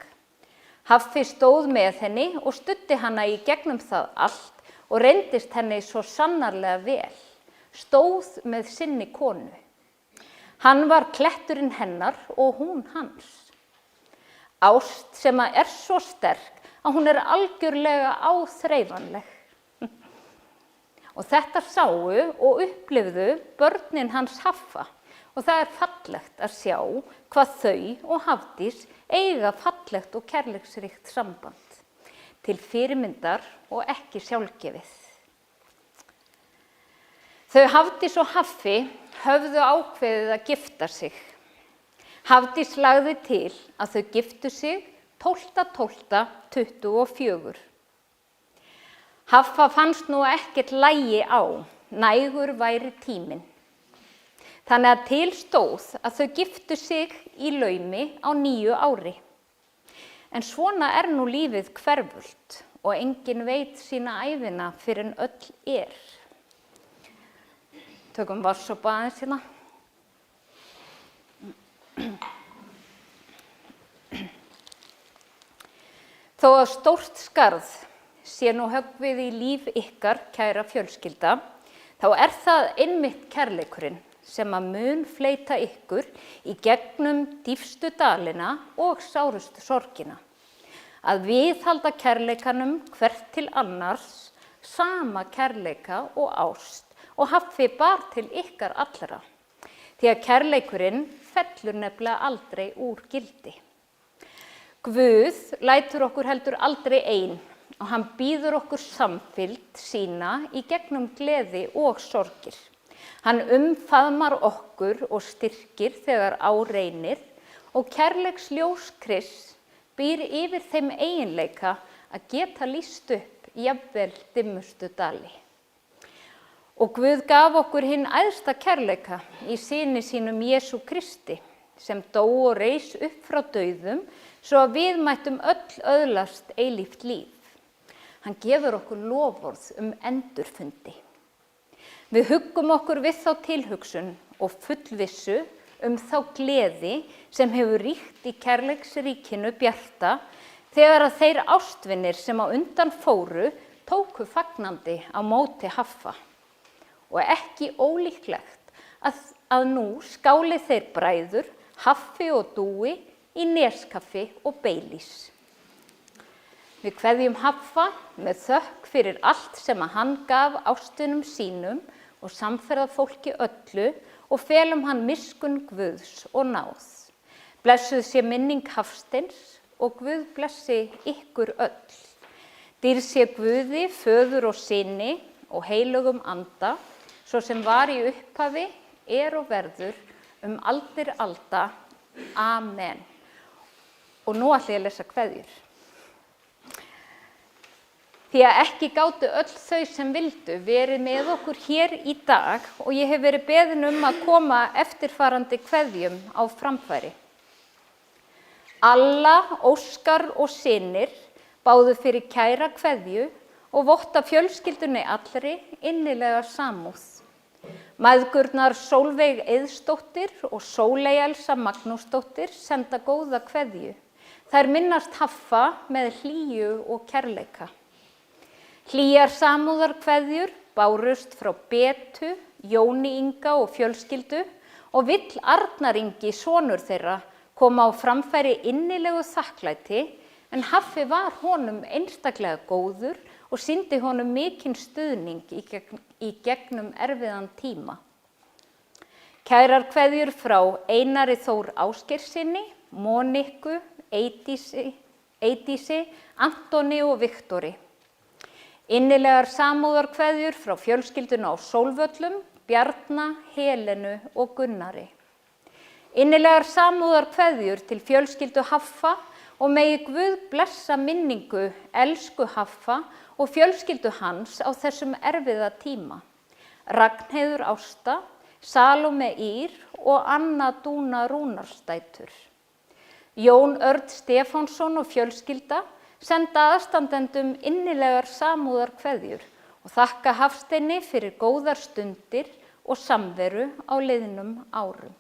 Haffi stóð með henni og studdi hana í gegnum það allt og reyndist henni svo sannarlega vel, stóð með sinni konu. Hann var kletturinn hennar og hún hans. Ást sem er svo sterk að hún er algjörlega áþreifanleg. Og þetta sáu og upplifðu börnin hans Haffa og það er fallegt að sjá hvað þau og Hafdís eiga fallegt og kærleiksríkt samband, til fyrirmyndar og ekki sjálfgefið. Þau Hafdís og Haffi höfðu ákveðið að gifta sig. Hafdís lagði til að þau giftu sig 12.12.24. Haffa fannst nú ekkert lægi á, nægur væri tíminn. Þannig að til stóð að þau giftu sig í laumi á 9 ári. En svona er nú lífið hverfult og enginn veit sína ævina fyrr en öll er. Tökum vatnssopa aðeins hérna. Þó að stórt skarð sé nú höggvið í líf ykkar, kæra fjölskylda, þá er það einmitt kærleikurinn sem að mun fleyta ykkur í gegnum dýpstu dalina og sárustu sorgina. Að viðhalda kærleikanum hvert til annars, sama kærleika og ást, og Haffi bar til ykkar allra. Því að kærleikurinn fellur nefnilega aldrei úr gildi. Guð lætur okkur heldur aldrei ein og hann býður okkur samfylgd sína í gegnum gleði og sorgir. Hann umfaðmar okkur og styrkir þegar á reynir og kærleiksljós Krists býr yfir þeim eiginleika að geta lýst upp jafnvel dimmustu dali. Og Guð gaf okkur hinn æðsta kærleika í syni sínum Jesú Kristi sem dó og reis upp frá dauðum svo að við mættum öll öðlast eilíft líf. Hann gefur okkur loforð endurfundi. Við huggum okkur við þá tilhugsun og fullvissu þá gleði sem hefur ríkt í kærleiksríkinu bjarta þegar að þeir ástvinir sem á undan fóru tóku fagnandi á móti Haffa. Og ekki ólíklegt að nú skáli þeir bræður, Haffi og Dúi í Neskaffi og Beilís. Við kveðjum Haffa með þökk fyrir allt sem að hann gaf ástvunum sínum og samferðafólki öllu og felum hann miskunn Guðs og náð. Blessuð sé minning Hafsteins og Guð blessi ykkur öll. Dýrð sé Guði, Föður og Syni og heilögum anda, svo sem var í upphafi, og verður aldir alda. Amen. Og nú ætla ég að lesa kveðjur. Því að ekki gátu öll þau sem vildu verið með okkur hér í dag og ég hef verið beðin að koma eftirfarandi kveðjum á framfæri. Alla, Óskar og synir báðu fyrir kæra kveðju og votta fjölskyldunni allri innilega samúð. Mæðgurnar Sólveig Eiðsdóttir og Sóley Elsa Magnúsdóttir senda góða kveðju. Þær minnast Haffa með hlýju og kærleika. Hlýjar samúðarkveðjur bárust frá Betu, Jóni Inga og fjölskyldu og vill Arnar Ingi, sonur þeirra, koma á framfæri innilegu þakklæti en Haffi var honum einstaklega góður og sýndi honum mikinn stuðning í gegnum erfiðan tíma. Kærar kveðjur frá Einari Þór Ásgeirssyni, Moniku, Eydísi, Antoni og Viktori. Innilegar samúðarkveðjur frá fjölskyldunni á Sólvöllum, Bjarna, Helenu og Gunnari. Innilegar samúðarkveðjur til fjölskyldu Haffa og megi Guð blessa minningu elsku Haffa og fjölskyldu hans á þessum erfiða tíma. Ragnheiður Ásta, Salome Ír og Anna Dúna Rúnarsdætur. Jón Örn Stefánsson og fjölskylda senda aðstandendum innilegar samúðarkveðjur og þakka Hafsteini fyrir góðar stundir og samveru á liðnum árum.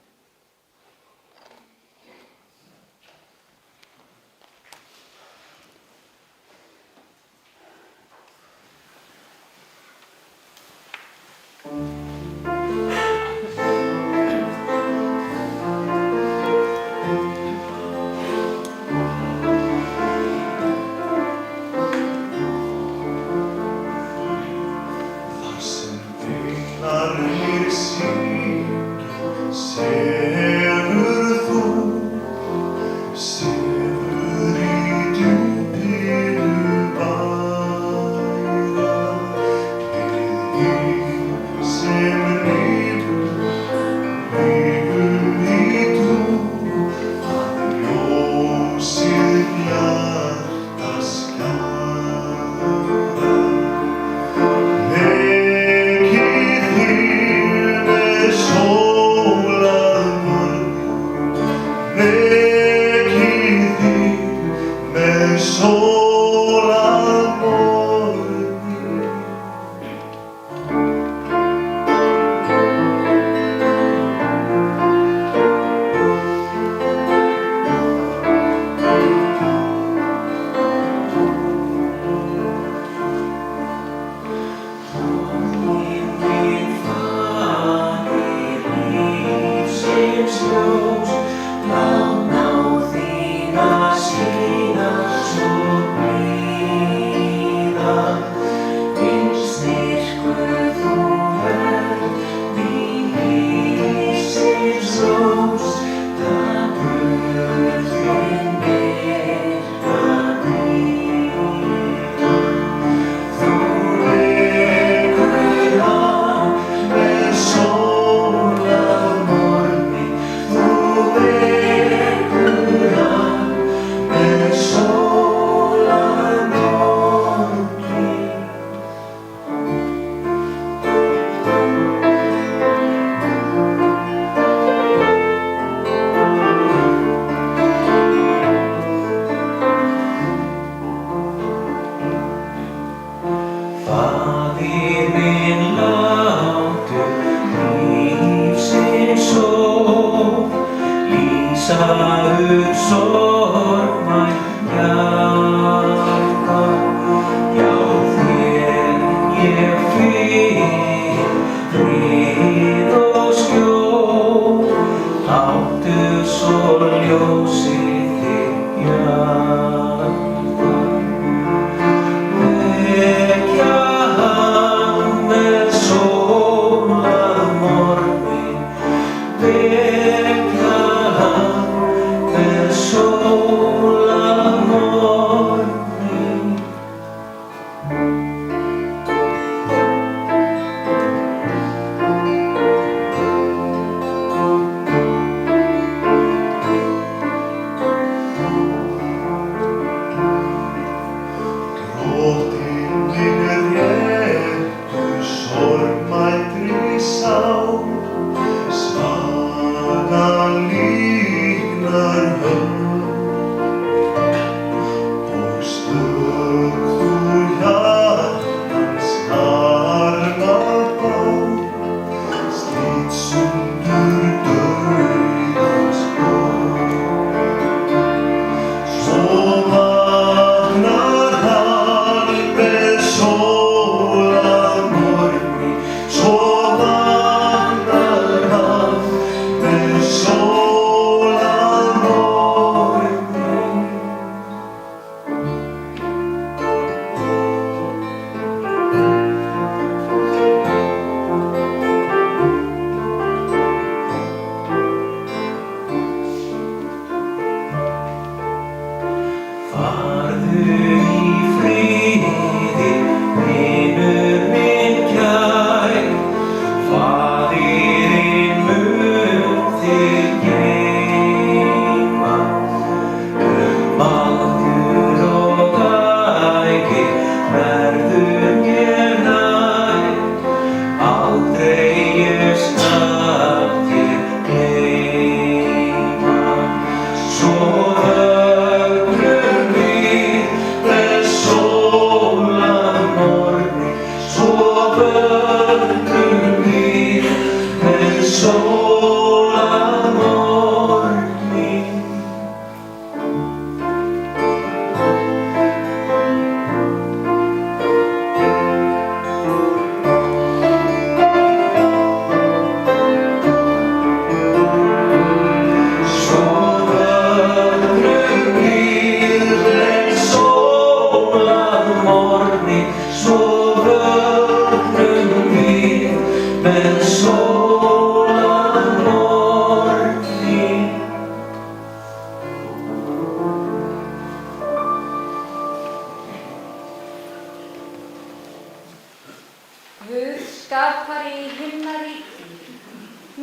Guð skapari í himnaríki,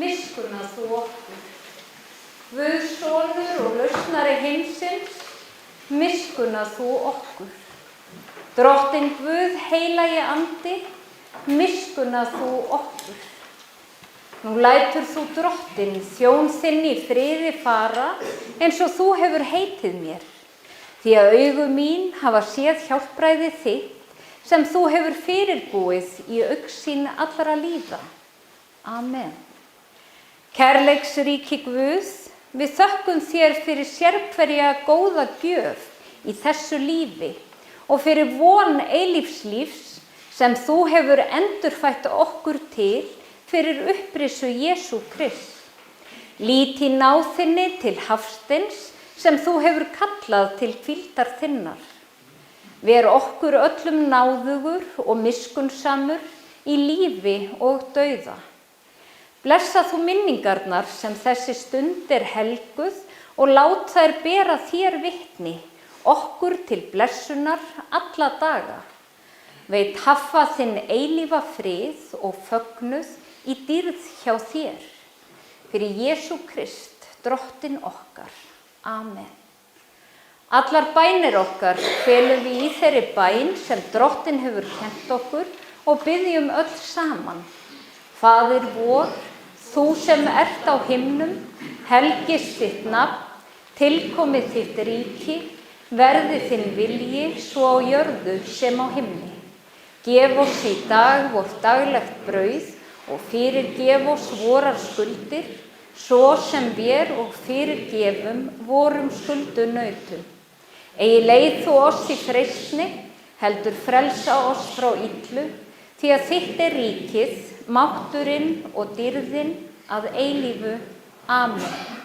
miskunna þú okkur. Guð sonur og lausnari heimsins, miskunna þú okkur. Drottinn Guð heilagi andi, miskunna þú okkur. Nú lætur þú drottinn þjón þinn í friði fara, eins og þú hefur heitið mér. Því að augu mín hafa séð hjálpræði þitt, sem þú hefur fyrirbúið í augsýn allra líða. Amen. Kærleiksríki Guð, við þökkum þér fyrir sérhverja góða gjöf í þessu lífi og fyrir von eilífslífs sem þú hefur endurfætt okkur til fyrir upprisu Jesú Krist. Lít í náð þinni til Hafsteins sem þú hefur kallað til hvíldar þinnar. Ver okkur öllum náðugur og miskunnsamur í lífi og dauða. Blessa þú minningarnar sem þessi stund er helguð og lát þær bera þér vitni, okkur til blessunar alla daga. Veit hafa þinn eilífa frið og fögnuð í dýrð hjá þér. Fyrir Jesú Krist, drottinn okkar. Amen. Allar bænir okkar felum við í þeirri bæn sem drottinn hefur kennt okkur og biðjum öll saman. Faðir vor, þú sem ert á himnum, helgist þitt nafn, tilkomið þitt ríki, verði þinn vilji svo á jörðu sem á himni. Gef oss í dag vort daglegt brauð og fyrirgef oss vorar skuldir, svo sem vér og fyrirgefum vorum skuldunautum. Eigi leið þú oss í freistni, heldur frelsa oss frá illu, því að þitt er ríkið, mátturinn og dýrðin að eilífu. Amen.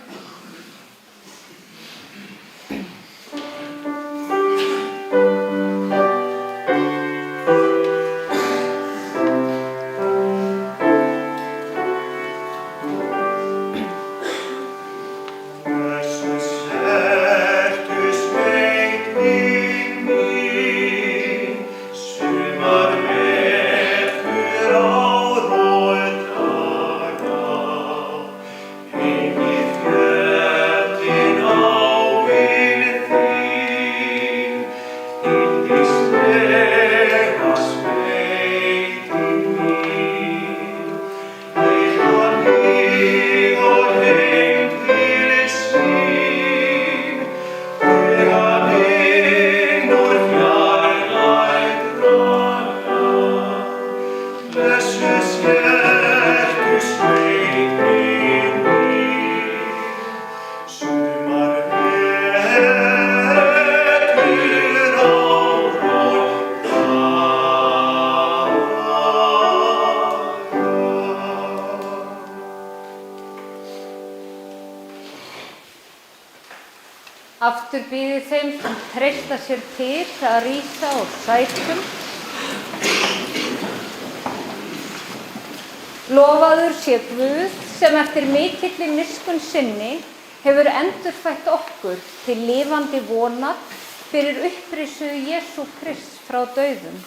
Aftur býði þeim sem treysta sér til að rísa úr sætum. Lofaður sé Guð sem eftir mikilli miskunn sinni hefur endurfætt okkur til lifandi vonar fyrir upprisu Jesú Krist frá dauðum.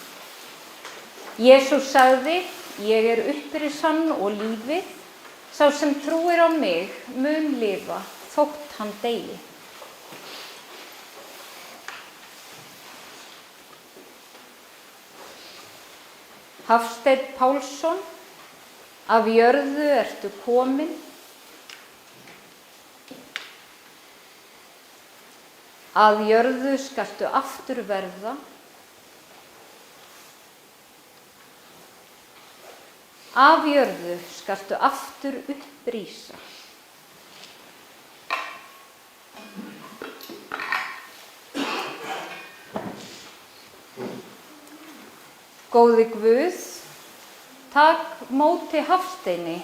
Jesús sagði, ég er upprisan og lífið, sá sem trúir á mig mun lifa þótt hann deyi. Hafsteinn Pálsson, af jörðu ertu kominn, að jörðu skaltu aftur verða, af jörðu skaltu aftur upprísa. Góði Guð, tak móti Hafsteini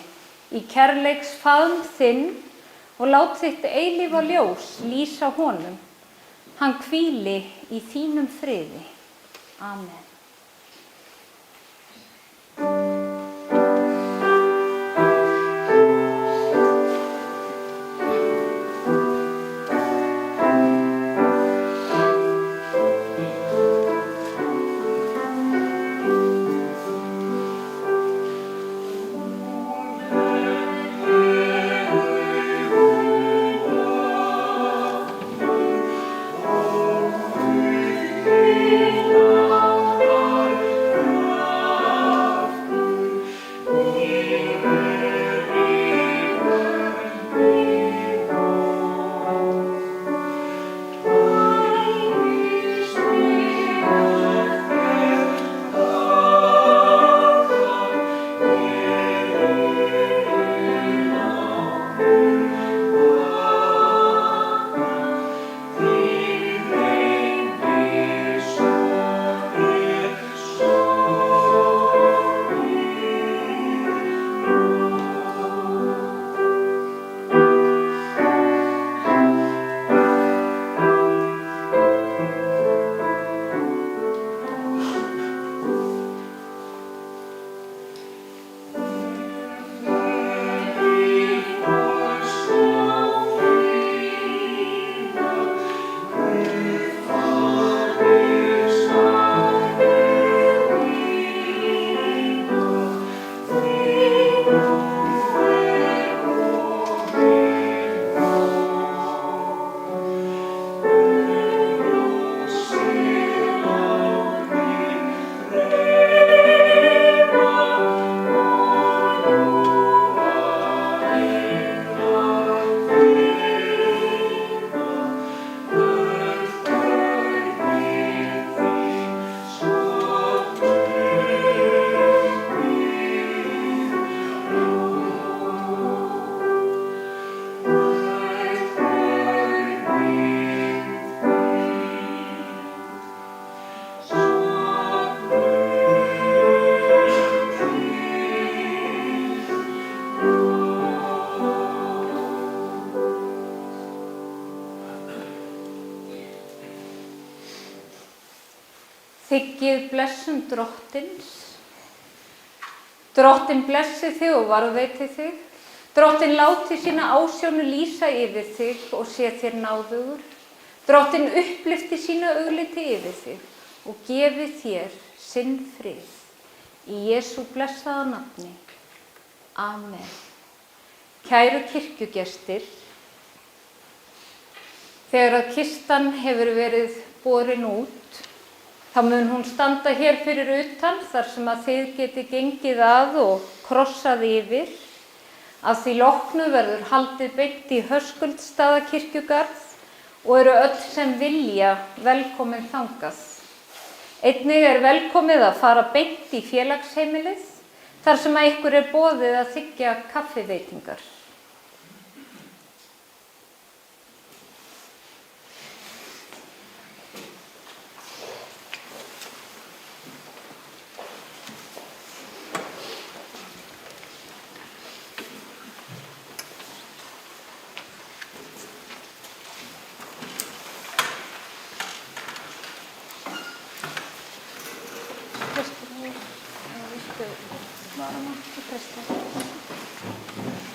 í kærleiks faðm þinn og lát þitt eilífa ljós lýsa honum. Hann hvíli í þínum friði. Amen. Gengið blessun Drottins. Drottin blessi þig og varðveiti þig. Drottin láti sína ásjónu lýsa yfir þig og sé þér náðugur. Drottin upplyfti sína augliti yfir þig og gefi þér sinn frið. Í Jesú blessaða nafni. Amen. Kæru kirkjugestir, þegar að kistan hefur verið borin út, þá mun hún standa hér fyrir utan þar sem að þið geti gengið að og krossað yfir. Að því loknu verður haldið beint í Höskuldsstaðakirkjugarð og eru öll sem vilja velkomin þangað. Einnig velkomið að fara beint í félagsheimilið þar sem að ykkur boðið að þiggja kaffiveitingar. Prestur, viltu svara maður? Prestur.